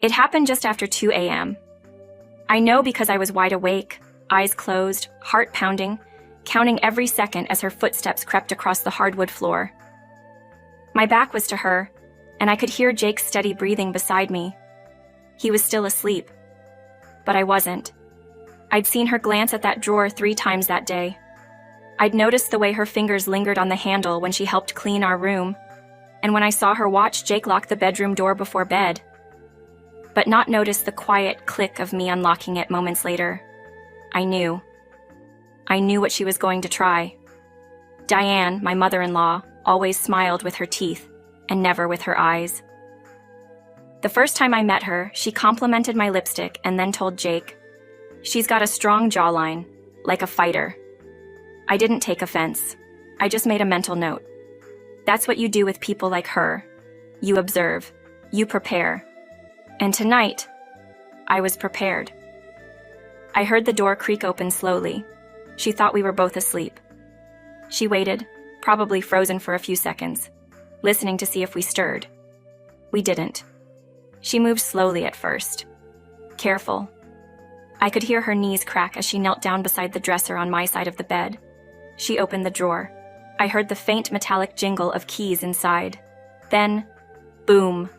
It happened just after 2 a.m. I know because I was wide awake, eyes closed, heart pounding, counting every second as her footsteps crept across the hardwood floor. My back was to her, and I could hear Jake's steady breathing beside me. He was still asleep, but I wasn't. I'd seen her glance at that drawer 3 times that day. I'd noticed the way her fingers lingered on the handle when she helped clean our room, and when I saw her watch Jake lock the bedroom door before bed, but not notice the quiet click of me unlocking it moments later. I knew. I knew what she was going to try. Diane, my mother-in-law, always smiled with her teeth and never with her eyes. The first time I met her, she complimented my lipstick and then told Jake, "She's got a strong jawline, like a fighter." I didn't take offense. I just made a mental note. That's what you do with people like her. You observe. You prepare. And tonight, I was prepared. I heard the door creak open slowly. She thought we were both asleep. She waited, probably frozen for a few seconds, listening to see if we stirred. We didn't. She moved slowly at first. Careful. I could hear her knees crack as she knelt down beside the dresser on my side of the bed. She opened the drawer. I heard the faint metallic jingle of keys inside. Then, boom.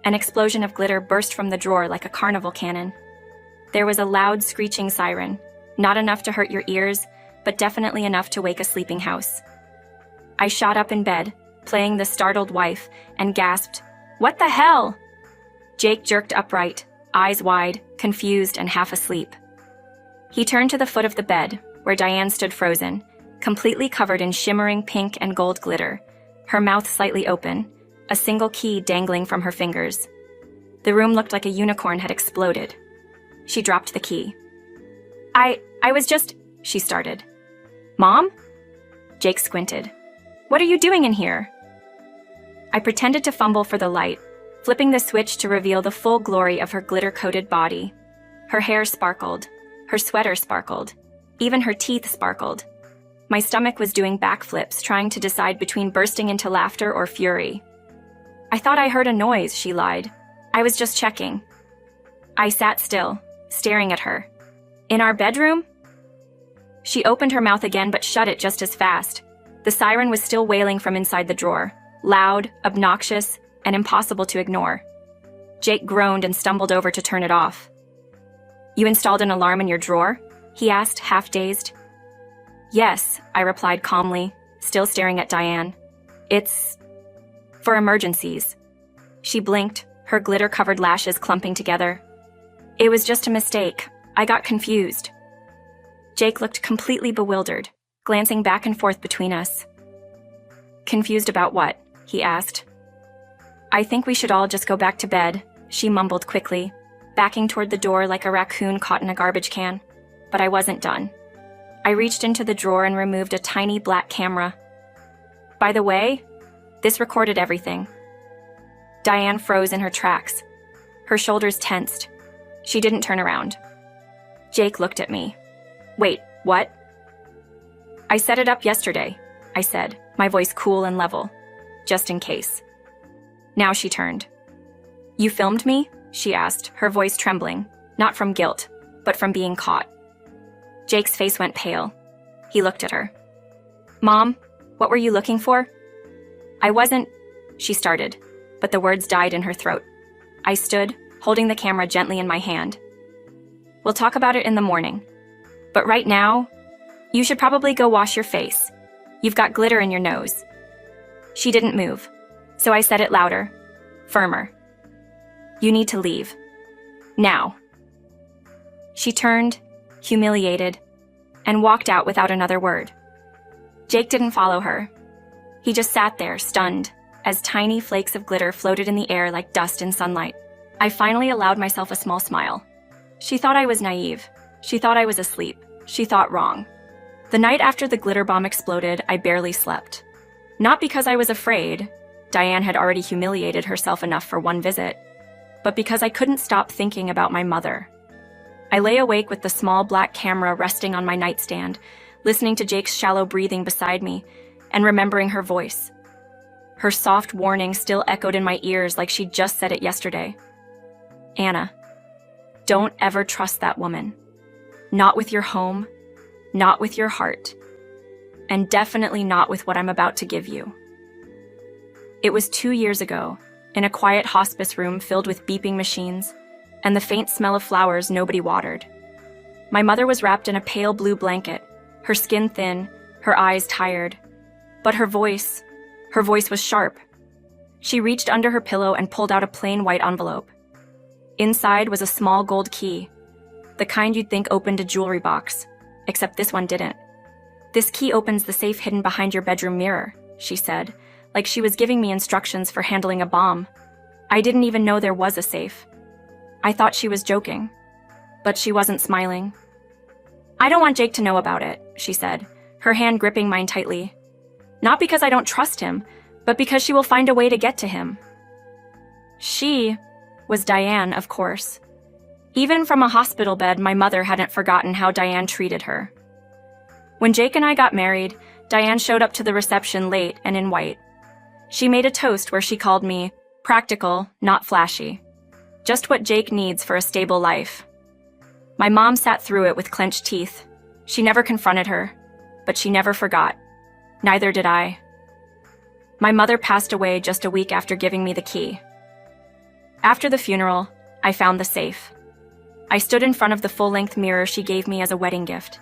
An explosion of glitter burst from the drawer like a carnival cannon. There was a loud screeching siren, not enough to hurt your ears, but definitely enough to wake a sleeping house. I shot up in bed, playing the startled wife, and gasped, "What the hell?" Jake jerked upright, eyes wide, confused and half asleep. He turned to the foot of the bed, where Diane stood frozen, completely covered in shimmering pink and gold glitter, her mouth slightly open, a single key dangling from her fingers. The room looked like a unicorn had exploded. She dropped the key. I was just, she started. "Mom?" Jake squinted. "What are you doing in here?" I pretended to fumble for the light, flipping the switch to reveal the full glory of her glitter-coated body. Her hair sparkled. Her sweater sparkled. Even her teeth sparkled. My stomach was doing backflips, trying to decide between bursting into laughter or fury. "I thought I heard a noise," she lied. "I was just checking." I sat still, staring at her. "In our bedroom?" She opened her mouth again but shut it just as fast. The siren was still wailing from inside the drawer, loud, obnoxious, and impossible to ignore. Jake groaned and stumbled over to turn it off. "You installed an alarm in your drawer?" he asked, half-dazed. "Yes," I replied calmly, still staring at Diane. "It's for emergencies." She blinked, her glitter-covered lashes clumping together. "It was just a mistake. I got confused." Jake looked completely bewildered, glancing back and forth between us. "Confused about what?" he asked. "I think we should all just go back to bed," she mumbled quickly, backing toward the door like a raccoon caught in a garbage can. But I wasn't done. I reached into the drawer and removed a tiny black camera. "By the way, this recorded everything." Diane froze in her tracks. Her shoulders tensed. She didn't turn around. Jake looked at me. "Wait, what?" "I set it up yesterday," I said, my voice cool and level, just in case. Now she turned. "You filmed me?" she asked, her voice trembling, not from guilt, but from being caught. Jake's face went pale. He looked at her. "Mom, what were you looking for?" "I wasn't," she started, but the words died in her throat. I stood, holding the camera gently in my hand. "We'll talk about it in the morning. But right now, you should probably go wash your face. You've got glitter in your nose." She didn't move, so I said it louder, firmer. "You need to leave. Now." She turned, humiliated, and walked out without another word. Jake didn't follow her. He just sat there, stunned, as tiny flakes of glitter floated in the air like dust in sunlight. I finally allowed myself a small smile. She thought I was naive. She thought I was asleep. She thought wrong. The night after the glitter bomb exploded, I barely slept. Not because I was afraid. Diane had already humiliated herself enough for one visit, but because I couldn't stop thinking about my mother. I lay awake with the small black camera resting on my nightstand, listening to Jake's shallow breathing beside me, and remembering her voice. Her soft warning still echoed in my ears like she'd just said it yesterday. Anna, don't ever trust that woman. Not with your home, not with your heart, and definitely not with what I'm about to give you. It was 2 years ago, in a quiet hospice room filled with beeping machines and the faint smell of flowers nobody watered. My mother was wrapped in a pale blue blanket, her skin thin, her eyes tired. But her voice was sharp. She reached under her pillow and pulled out a plain white envelope. Inside was a small gold key, the kind you'd think opened a jewelry box, except this one didn't. This key opens the safe hidden behind your bedroom mirror, she said, like she was giving me instructions for handling a bomb. I didn't even know there was a safe. I thought she was joking, but she wasn't smiling. I don't want Jake to know about it, she said, her hand gripping mine tightly. Not because I don't trust him, but because she will find a way to get to him. She was Diane, of course. Even from a hospital bed, my mother hadn't forgotten how Diane treated her. When Jake and I got married, Diane showed up to the reception late and in white. She made a toast where she called me practical, not flashy. Just what Jake needs for a stable life. My mom sat through it with clenched teeth. She never confronted her, but she never forgot. Neither did I. My mother passed away just a week after giving me the key. After the funeral, I found the safe. I stood in front of the full-length mirror she gave me as a wedding gift,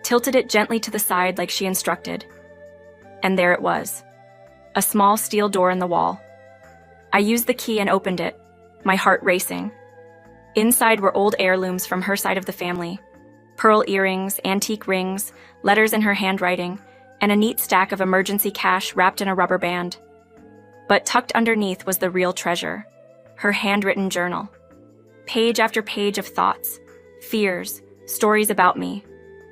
tilted it gently to the side like she instructed. And there it was, a small steel door in the wall. I used the key and opened it, my heart racing. Inside were old heirlooms from her side of the family, pearl earrings, antique rings, letters in her handwriting, and a neat stack of emergency cash wrapped in a rubber band. But tucked underneath was the real treasure, her handwritten journal. Page after page of thoughts, fears, stories about me,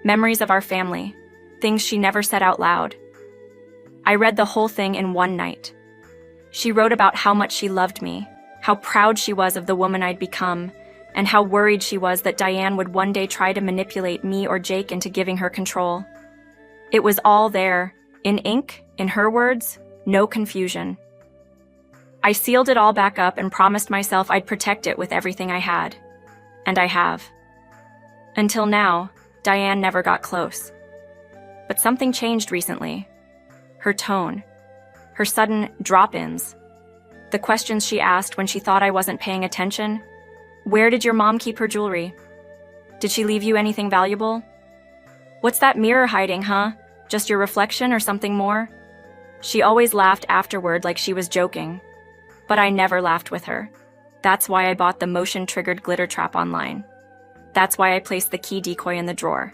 memories of our family, things she never said out loud. I read the whole thing in one night. She wrote about how much she loved me, how proud she was of the woman I'd become, and how worried she was that Diane would one day try to manipulate me or Jake into giving her control. It was all there, in ink, in her words, no confusion. I sealed it all back up and promised myself I'd protect it with everything I had. And I have. Until now, Diane never got close. But something changed recently. Her tone. Her sudden drop-ins. The questions she asked when she thought I wasn't paying attention. Where did your mom keep her jewelry? Did she leave you anything valuable? What's that mirror hiding, huh? Just your reflection or something more? She always laughed afterward like she was joking. But I never laughed with her. That's why I bought the motion-triggered glitter trap online. That's why I placed the key decoy in the drawer.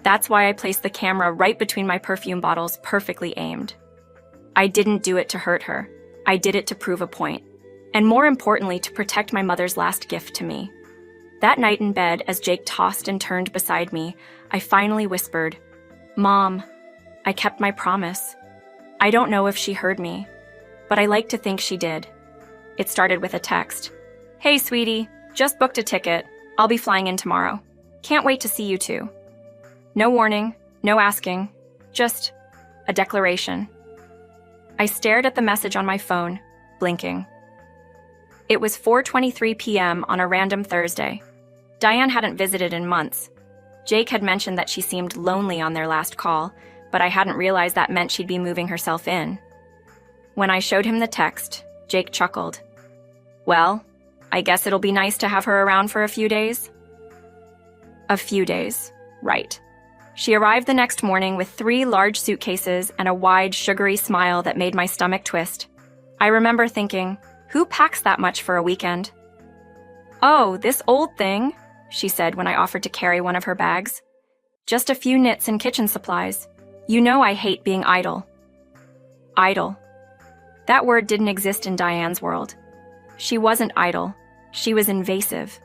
That's why I placed the camera right between my perfume bottles, perfectly aimed. I didn't do it to hurt her. I did it to prove a point. And more importantly, to protect my mother's last gift to me. That night in bed, as Jake tossed and turned beside me, I finally whispered, "Mom, I kept my promise." I don't know if she heard me, but I like to think she did. It started with a text. "Hey, sweetie, just booked a ticket. I'll be flying in tomorrow. Can't wait to see you two." No warning, no asking, just a declaration. I stared at the message on my phone, blinking. It was 4:23 p.m. on a random Thursday. Diane hadn't visited in months. Jake had mentioned that she seemed lonely on their last call, but I hadn't realized that meant she'd be moving herself in. When I showed him the text, Jake chuckled. "Well, I guess it'll be nice to have her around for a few days." A few days, right. She arrived the next morning with 3 large suitcases and a wide, sugary smile that made my stomach twist. I remember thinking, who packs that much for a weekend? "Oh, this old thing," she said when I offered to carry one of her bags. "Just a few knits and kitchen supplies. You know I hate being idle." Idle. That word didn't exist in Diane's world. She wasn't idle. She was invasive.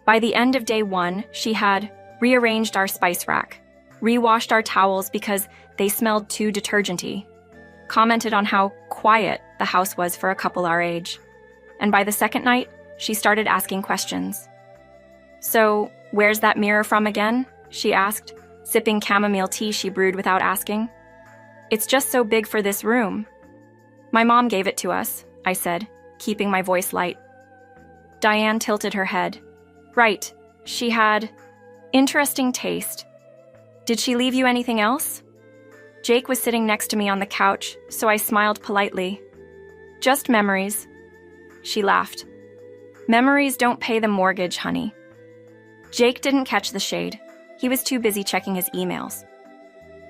By the end of day 1, she had rearranged our spice rack, rewashed our towels because they smelled too detergenty, commented on how quiet the house was for a couple our age. And by the second night, she started asking questions. "So, where's that mirror from again?" she asked, sipping chamomile tea she brewed without asking. "It's just so big for this room." "My mom gave it to us," I said, keeping my voice light. Diane tilted her head. Right, she had interesting taste. Did she leave you anything else? Jake was sitting next to me on the couch, so I smiled politely. Just memories. She laughed. Memories don't pay the mortgage, honey. Jake didn't catch the shade. He was too busy checking his emails.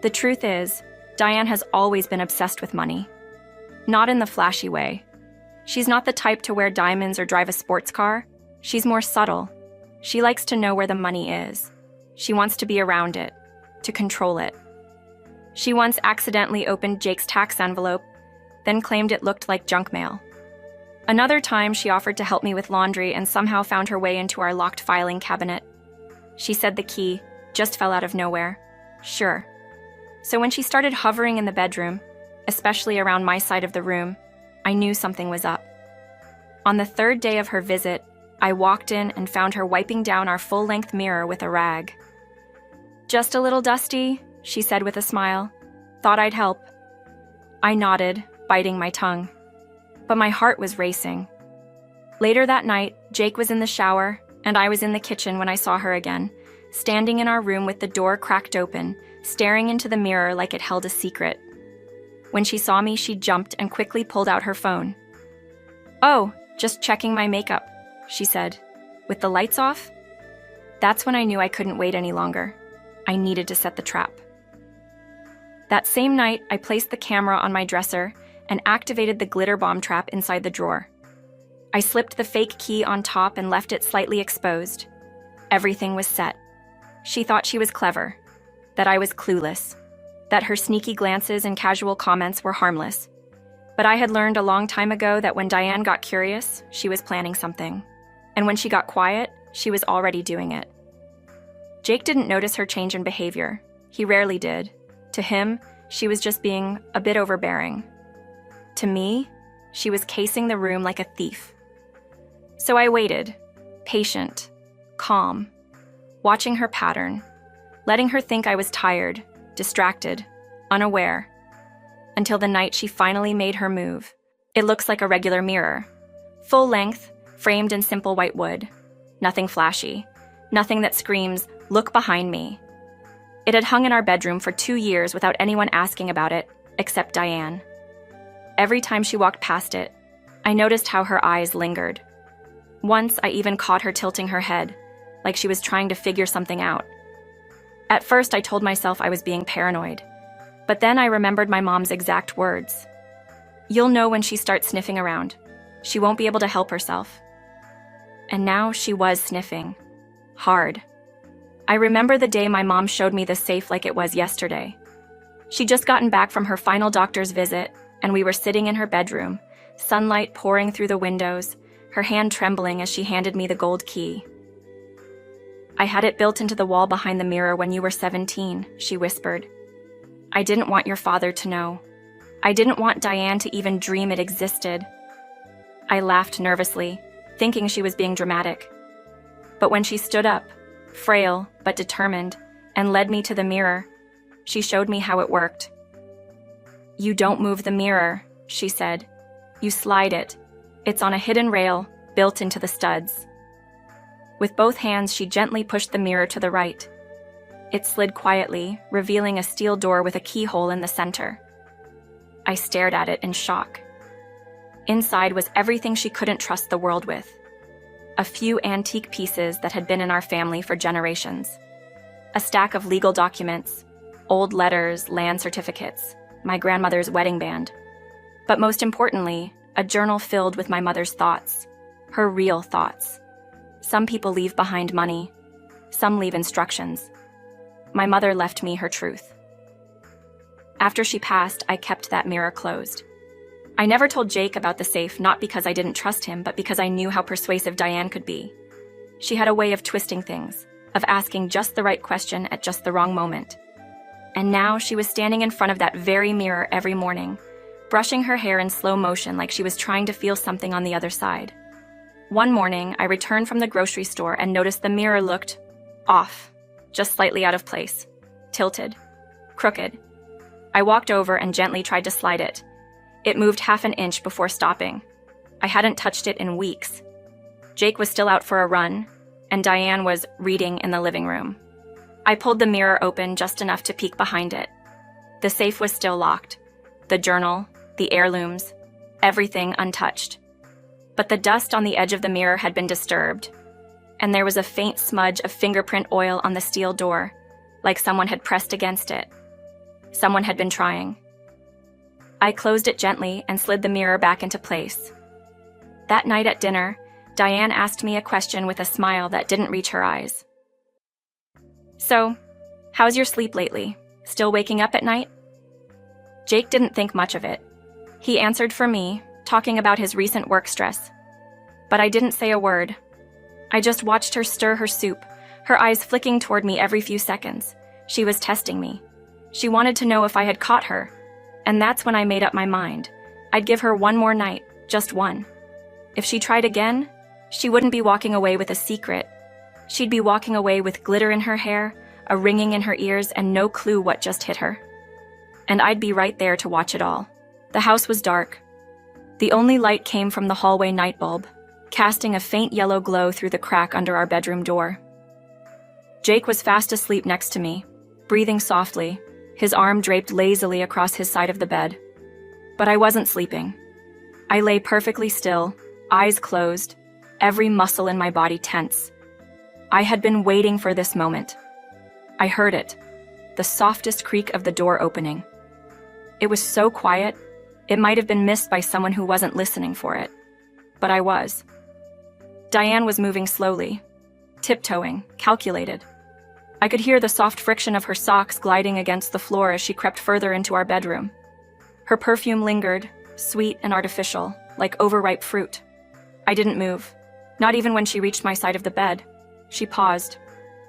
The truth is, Diane has always been obsessed with money. Not in the flashy way. She's not the type to wear diamonds or drive a sports car. She's more subtle. She likes to know where the money is. She wants to be around it, to control it. She once accidentally opened Jake's tax envelope, then claimed it looked like junk mail. Another time, she offered to help me with laundry and somehow found her way into our locked filing cabinet. She said the key just fell out of nowhere. Sure. So when she started hovering in the bedroom, especially around my side of the room, I knew something was up. On the third day of her visit, I walked in and found her wiping down our full-length mirror with a rag. Just a little dusty, she said with a smile. Thought I'd help. I nodded, biting my tongue. But my heart was racing. Later that night, Jake was in the shower, and I was in the kitchen when I saw her again, standing in our room with the door cracked open, staring into the mirror like it held a secret. When she saw me, she jumped and quickly pulled out her phone. "Oh, just checking my makeup," she said. "With the lights off?" That's when I knew I couldn't wait any longer. I needed to set the trap. That same night, I placed the camera on my dresser and activated the glitter bomb trap inside the drawer. I slipped the fake key on top and left it slightly exposed. Everything was set. She thought she was clever, that I was clueless, that her sneaky glances and casual comments were harmless. But I had learned a long time ago that when Diane got curious, she was planning something. And when she got quiet, she was already doing it. Jake didn't notice her change in behavior. He rarely did. To him, she was just being a bit overbearing. To me, she was casing the room like a thief. So I waited, patient, calm, watching her pattern, letting her think I was tired, distracted, unaware, until the night she finally made her move. It looks like a regular mirror, full length, framed in simple white wood. Nothing flashy, nothing that screams, "Look behind me." It had hung in our bedroom for 2 years without anyone asking about it, except Diane. Every time she walked past it, I noticed how her eyes lingered. Once, I even caught her tilting her head, like she was trying to figure something out. At first, I told myself I was being paranoid, but then I remembered my mom's exact words. "You'll know when she starts sniffing around. She won't be able to help herself." And now she was sniffing. Hard. I remember the day my mom showed me the safe like it was yesterday. She'd just gotten back from her final doctor's visit, and we were sitting in her bedroom, sunlight pouring through the windows, her hand trembling as she handed me the gold key. "I had it built into the wall behind the mirror when you were 17, she whispered. "I didn't want your father to know. I didn't want Diane to even dream it existed." I laughed nervously, thinking she was being dramatic. But when she stood up, frail but determined, and led me to the mirror, she showed me how it worked. "You don't move the mirror," she said. "You slide it. It's on a hidden rail, built into the studs." With both hands, she gently pushed the mirror to the right. It slid quietly, revealing a steel door with a keyhole in the center. I stared at it in shock. Inside was everything she couldn't trust the world with. A few antique pieces that had been in our family for generations. A stack of legal documents, old letters, land certificates, my grandmother's wedding band. But most importantly, a journal filled with my mother's thoughts, her real thoughts. Some people leave behind money. Some leave instructions. My mother left me her truth. After she passed, I kept that mirror closed. I never told Jake about the safe, not because I didn't trust him, but because I knew how persuasive Diane could be. She had a way of twisting things, of asking just the right question at just the wrong moment. And now she was standing in front of that very mirror every morning, brushing her hair in slow motion like she was trying to feel something on the other side. One morning, I returned from the grocery store and noticed the mirror looked off, just slightly out of place, tilted, crooked. I walked over and gently tried to slide it. It moved half an inch before stopping. I hadn't touched it in weeks. Jake was still out for a run, and Diane was reading in the living room. I pulled the mirror open just enough to peek behind it. The safe was still locked. The journal, the heirlooms, everything untouched. But the dust on the edge of the mirror had been disturbed, and there was a faint smudge of fingerprint oil on the steel door, like someone had pressed against it. Someone had been trying. I closed it gently and slid the mirror back into place. That night at dinner, Diane asked me a question with a smile that didn't reach her eyes. "So, how's your sleep lately? Still waking up at night?" Jake didn't think much of it. He answered for me, talking about his recent work stress. But I didn't say a word. I just watched her stir her soup, her eyes flicking toward me every few seconds. She was testing me. She wanted to know if I had caught her, and that's when I made up my mind. I'd give her one more night, just one. If she tried again, she wouldn't be walking away with a secret. She'd be walking away with glitter in her hair, a ringing in her ears, and no clue what just hit her. And I'd be right there to watch it all. The house was dark. The only light came from the hallway night bulb, casting a faint yellow glow through the crack under our bedroom door. Jake was fast asleep next to me, breathing softly, his arm draped lazily across his side of the bed. But I wasn't sleeping. I lay perfectly still, eyes closed, every muscle in my body tense. I had been waiting for this moment. I heard it, the softest creak of the door opening. It was so quiet, it might have been missed by someone who wasn't listening for it. But I was. Diane was moving slowly, tiptoeing, calculated. I could hear the soft friction of her socks gliding against the floor as she crept further into our bedroom. Her perfume lingered, sweet and artificial, like overripe fruit. I didn't move, not even when she reached my side of the bed. She paused.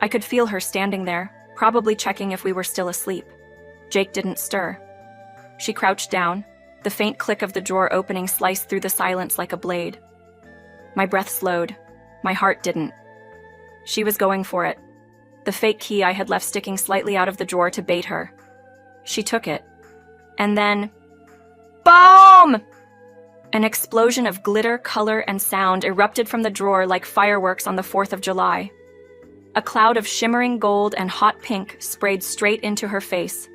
I could feel her standing there, probably checking if we were still asleep. Jake didn't stir. She crouched down, the faint click of the drawer opening sliced through the silence like a blade. My breath slowed. My heart didn't. She was going for it. The fake key I had left sticking slightly out of the drawer to bait her. She took it. And then... BOOM! An explosion of glitter, color, and sound erupted from the drawer like fireworks on the 4th of July. A cloud of shimmering gold and hot pink sprayed straight into her face,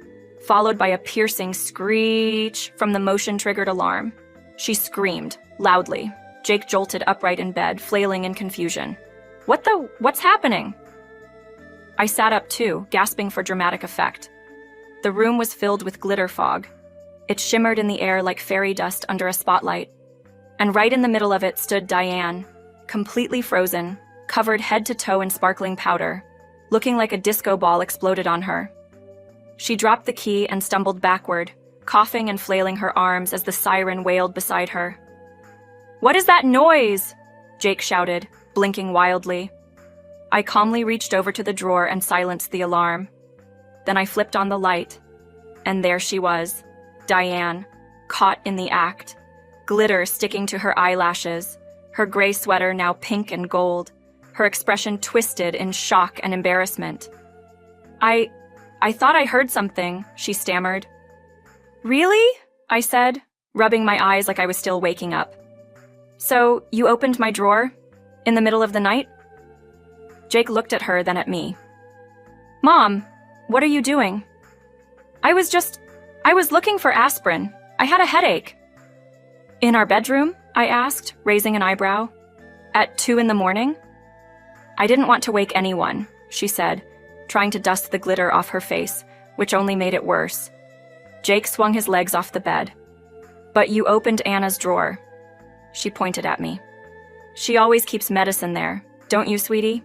followed by a piercing screech from the motion-triggered alarm. She screamed, loudly. Jake jolted upright in bed, flailing in confusion. What's happening? I sat up too, gasping for dramatic effect. The room was filled with glitter fog. It shimmered in the air like fairy dust under a spotlight. And right in the middle of it stood Diane, completely frozen, covered head to toe in sparkling powder, looking like a disco ball exploded on her. She dropped the key and stumbled backward, coughing and flailing her arms as the siren wailed beside her. "What is that noise?" Jake shouted, blinking wildly. I calmly reached over to the drawer and silenced the alarm. Then I flipped on the light, and there she was, Diane, caught in the act, glitter sticking to her eyelashes, her gray sweater now pink and gold, her expression twisted in shock and embarrassment. I thought I heard something," she stammered. "Really?" I said, rubbing my eyes like I was still waking up. "So, you opened my drawer? In the middle of the night?" Jake looked at her, then at me. "Mom, what are you doing?" I was looking for aspirin. I had a headache." "In our bedroom?" I asked, raising an eyebrow. "At 2 a.m? "I didn't want to wake anyone," she said, trying to dust the glitter off her face, which only made it worse. Jake swung his legs off the bed. "But you opened Anna's drawer." She pointed at me. "She always keeps medicine there, don't you, sweetie?"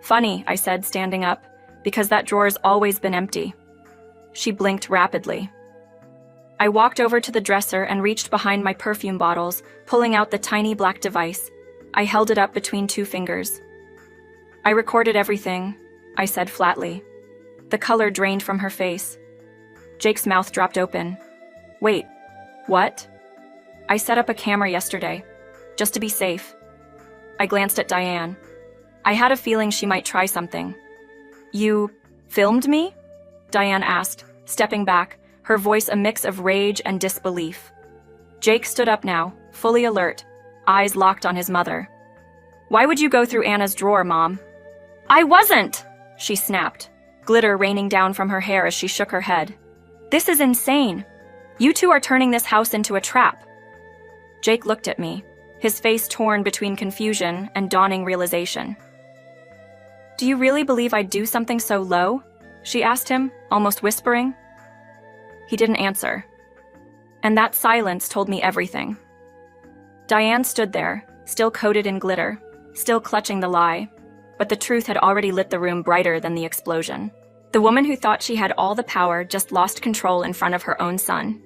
"Funny," I said, standing up, "because that drawer's always been empty." She blinked rapidly. I walked over to the dresser and reached behind my perfume bottles, pulling out the tiny black device. I held it up between 2 fingers. "I recorded everything," I said flatly. The color drained from her face. Jake's mouth dropped open. "Wait, what?" "I set up a camera yesterday, just to be safe." I glanced at Diane. I had a feeling she might try something. "You filmed me?" Diane asked, stepping back, her voice a mix of rage and disbelief. Jake stood up now, fully alert, eyes locked on his mother. Why would you go through Anna's drawer, Mom? I wasn't, she snapped, glitter raining down from her hair as she shook her head. This is insane. You two are turning this house into a trap. Jake looked at me, his face torn between confusion and dawning realization. Do you really believe I'd do something so low? She asked him, almost whispering. He didn't answer. And that silence told me everything. Diane stood there, still coated in glitter, still clutching the lie, but the truth had already lit the room brighter than the explosion. The woman who thought she had all the power just lost control in front of her own son.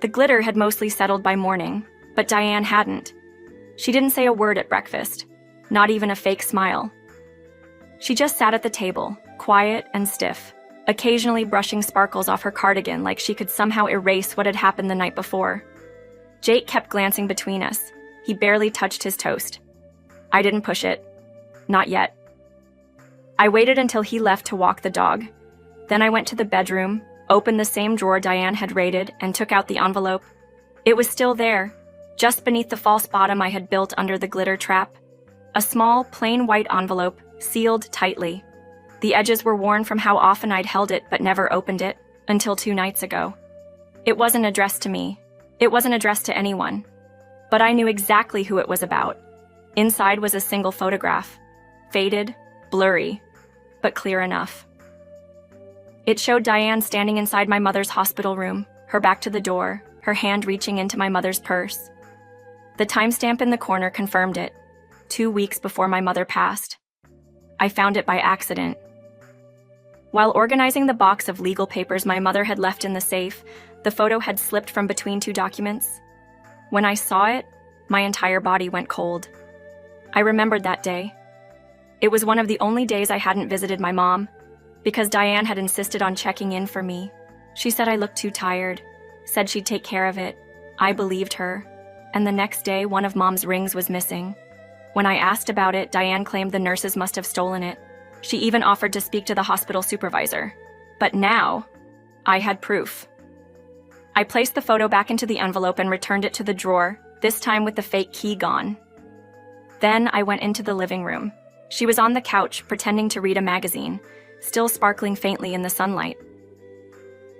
The glitter had mostly settled by morning, but Diane hadn't. She didn't say a word at breakfast, not even a fake smile. She just sat at the table, quiet and stiff, occasionally brushing sparkles off her cardigan like she could somehow erase what had happened the night before. Jake kept glancing between us. He barely touched his toast. I didn't push it. Not yet. I waited until he left to walk the dog. Then I went to the bedroom, opened the same drawer Diane had raided, and took out the envelope. It was still there, just beneath the false bottom I had built under the glitter trap. A small, plain white envelope, sealed tightly. The edges were worn from how often I'd held it but never opened it, until 2 nights ago. It wasn't addressed to me. It wasn't addressed to anyone. But I knew exactly who it was about. Inside was a single photograph. Faded, blurry, but clear enough. It showed Diane standing inside my mother's hospital room, her back to the door, her hand reaching into my mother's purse. The timestamp in the corner confirmed it. 2 weeks before my mother passed. I found it by accident. While organizing the box of legal papers my mother had left in the safe, the photo had slipped from between 2 documents. When I saw it, my entire body went cold. I remembered that day. It was one of the only days I hadn't visited my mom, because Diane had insisted on checking in for me. She said I looked too tired, said she'd take care of it. I believed her, and the next day one of Mom's rings was missing. When I asked about it, Diane claimed the nurses must have stolen it. She even offered to speak to the hospital supervisor. But now, I had proof. I placed the photo back into the envelope and returned it to the drawer, this time with the fake key gone. Then I went into the living room. She was on the couch, pretending to read a magazine, still sparkling faintly in the sunlight.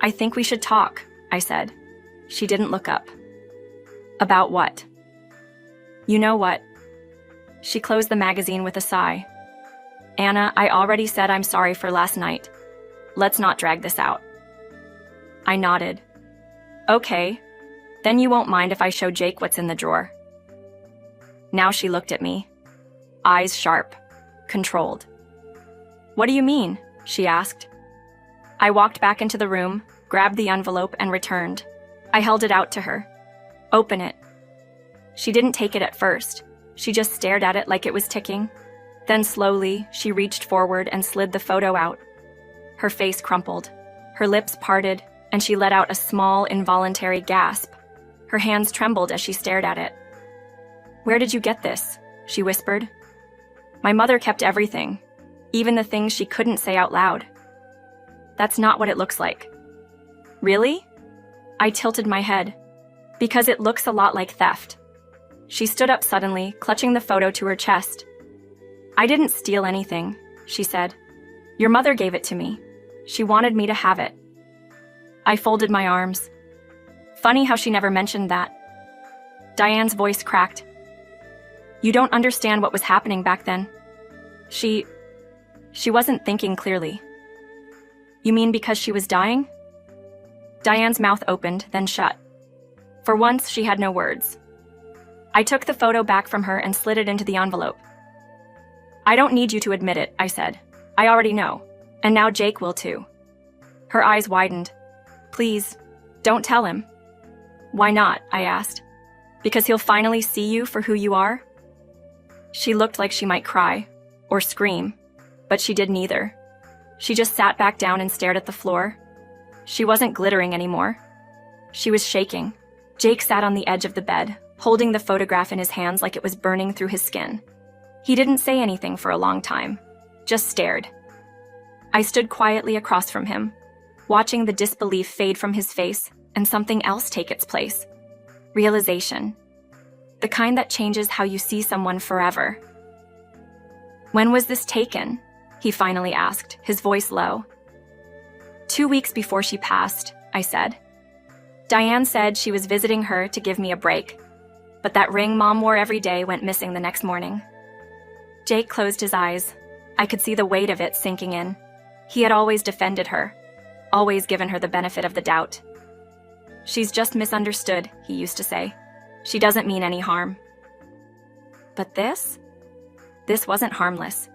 I think we should talk, I said. She didn't look up. About what? You know what? She closed the magazine with a sigh. Anna, I already said I'm sorry for last night. Let's not drag this out. I nodded. Okay, then you won't mind if I show Jake what's in the drawer. Now she looked at me. Eyes sharp, controlled. What do you mean? She asked. I walked back into the room, grabbed the envelope, and returned. I held it out to her. Open it. She didn't take it at first. She just stared at it like it was ticking. Then slowly, she reached forward and slid the photo out. Her face crumpled. Her lips parted, and she let out a small, involuntary gasp. Her hands trembled as she stared at it. Where did you get this? She whispered. My mother kept everything, even the things she couldn't say out loud. That's not what it looks like. Really? I tilted my head. Because it looks a lot like theft. She stood up suddenly, clutching the photo to her chest. I didn't steal anything, she said. Your mother gave it to me. She wanted me to have it. I folded my arms. Funny how she never mentioned that. Diane's voice cracked. You don't understand what was happening back then. She wasn't thinking clearly. You mean because she was dying? Diane's mouth opened, then shut. For once, she had no words. I took the photo back from her and slid it into the envelope. I don't need you to admit it, I said. I already know. And now Jake will too. Her eyes widened. Please, don't tell him. Why not? I asked. Because he'll finally see you for who you are? She looked like she might cry, or scream, but she did neither. She just sat back down and stared at the floor. She wasn't glittering anymore. She was shaking. Jake sat on the edge of the bed, holding the photograph in his hands like it was burning through his skin. He didn't say anything for a long time, just stared. I stood quietly across from him, watching the disbelief fade from his face and something else take its place. Realization. The kind that changes how you see someone forever. When was this taken? He finally asked, his voice low. 2 weeks before she passed, I said. Diane said she was visiting her to give me a break, but that ring Mom wore every day went missing the next morning. Jake closed his eyes. I could see the weight of it sinking in. He had always defended her, always given her the benefit of the doubt. She's just misunderstood, he used to say. She doesn't mean any harm. But this? This wasn't harmless.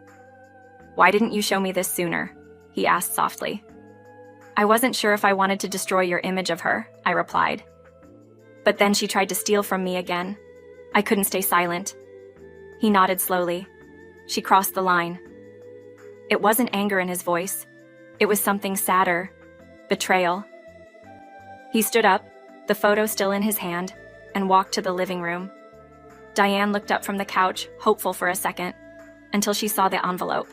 Why didn't you show me this sooner? He asked softly. I wasn't sure if I wanted to destroy your image of her, I replied. But then she tried to steal from me again. I couldn't stay silent. He nodded slowly. She crossed the line. It wasn't anger in his voice. It was something sadder. Betrayal. He stood up, the photo still in his hand, and walked to the living room. Diane looked up from the couch, hopeful for a second, until she saw the envelope.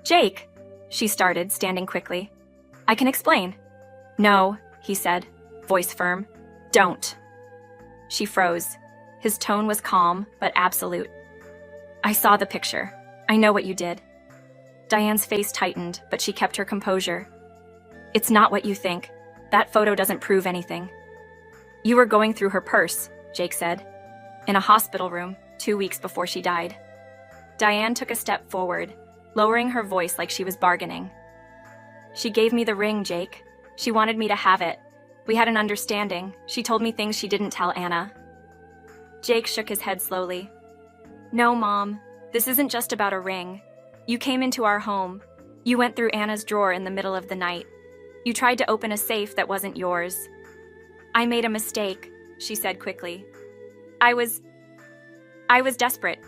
Jake, she started, standing quickly. I can explain. No, he said, voice firm. Don't. She froze. His tone was calm, but absolute. I saw the picture. I know what you did. Diane's face tightened, but she kept her composure. It's not what you think. That photo doesn't prove anything. You were going through her purse, Jake said, in a hospital room 2 weeks before she died. Diane took a step forward, lowering her voice like she was bargaining. She gave me the ring, Jake. She wanted me to have it. We had an understanding. She told me things she didn't tell Anna. Jake shook his head slowly. No, Mom. This isn't just about a ring. You came into our home. You went through Anna's drawer in the middle of the night. You tried to open a safe that wasn't yours. I made a mistake, she said quickly. I was desperate.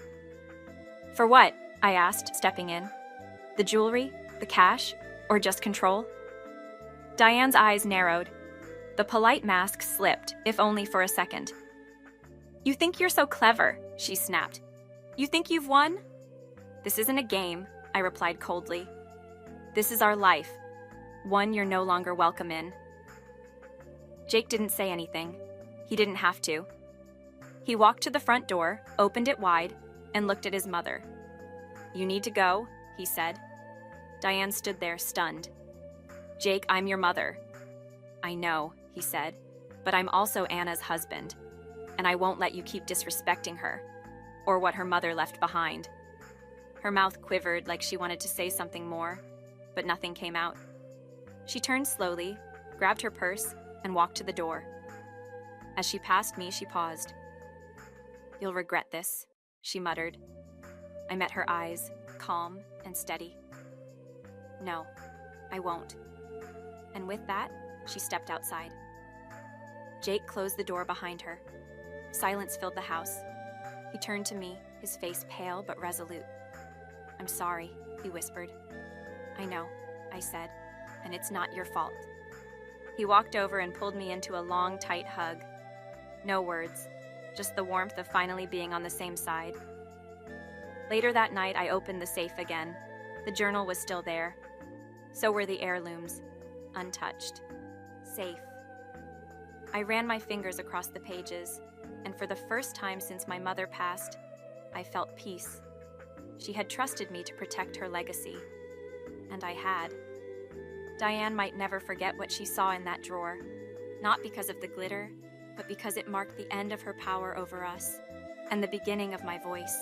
For what? I asked, stepping in. The jewelry? The cash? Or just control? Diane's eyes narrowed. The polite mask slipped, if only for a second. You think you're so clever, she snapped. You think you've won? This isn't a game, I replied coldly. This is our life, one you're no longer welcome in. Jake didn't say anything. He didn't have to. He walked to the front door, opened it wide, and looked at his mother. You need to go, he said. Diane stood there, stunned. Jake, I'm your mother. I know, he said, but I'm also Anna's husband, and I won't let you keep disrespecting her, or what her mother left behind. Her mouth quivered like she wanted to say something more, but nothing came out. She turned slowly, grabbed her purse, and walked to the door. As she passed me, she paused. You'll regret this, she muttered. I met her eyes, calm and steady. No, I won't. And with that, she stepped outside. Jake closed the door behind her. Silence filled the house. He turned to me, his face pale but resolute. I'm sorry, he whispered. I know, I said, and it's not your fault. He walked over and pulled me into a long, tight hug. No words, just the warmth of finally being on the same side. Later that night, I opened the safe again. The journal was still there. So were the heirlooms, untouched, safe. I ran my fingers across the pages, and for the first time since my mother passed, I felt peace. She had trusted me to protect her legacy, and I had. Diane might never forget what she saw in that drawer, not because of the glitter, but because it marked the end of her power over us and the beginning of my voice.